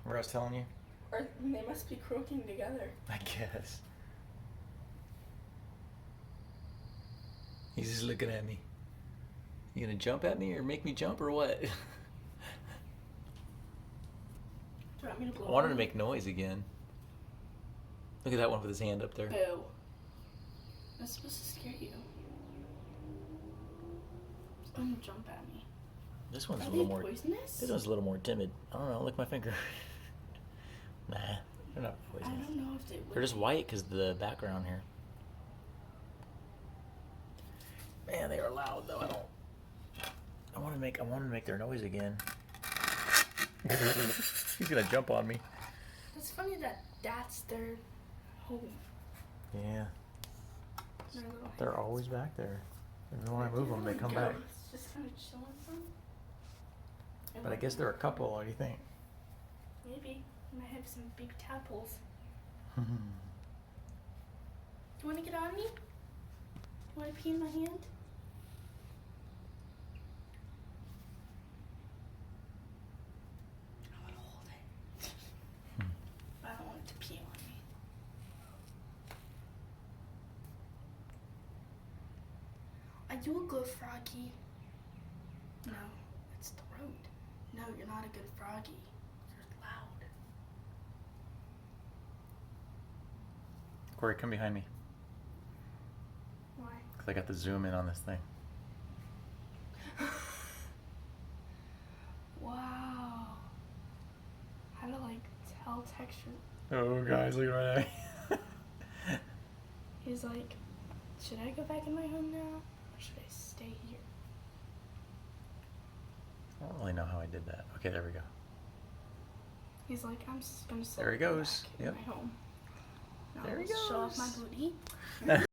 Remember I was telling you? Or they must be croaking together. I guess. He's just looking at me. You gonna jump at me or make me jump or what? Do you want me to blow I wanted to on make noise again. Look at that one with his hand up there. you? Boo. That's supposed to scare you. Just don't jump at me. This one's Are a they little more. poisonous? This one's a little more timid. I don't know. Lick my finger. Nah, they're not I poisonous. don't know if they would. They're just white because of the background here. Man, they are loud though. I want to make their noise again. He's gonna jump on me. It's funny that that's their home. Yeah, Their little they're house. always back there. Every when I move them, they come back. Just kind of chilling some. But I guess they're a couple. What do you think? Maybe. Might have some big tadpoles. Do you want to get on me? You want to pee in my hand? I want to hold it. I don't want it to pee on me. Are you a good froggy? No, it's throat. No, you're not a good froggy. You're loud. Corey, come behind me. Why? Cause I got the zoom in on this thing. Wow. How to like tell texture. Oh, guys, look right at me. He's like, should I go back in my home now? Or should I stay here? I don't really know how I did that. Okay, there we go. He's like, I'm just gonna There he go goes. back in Yep. my home. Now There he I'll show off goes. my booty.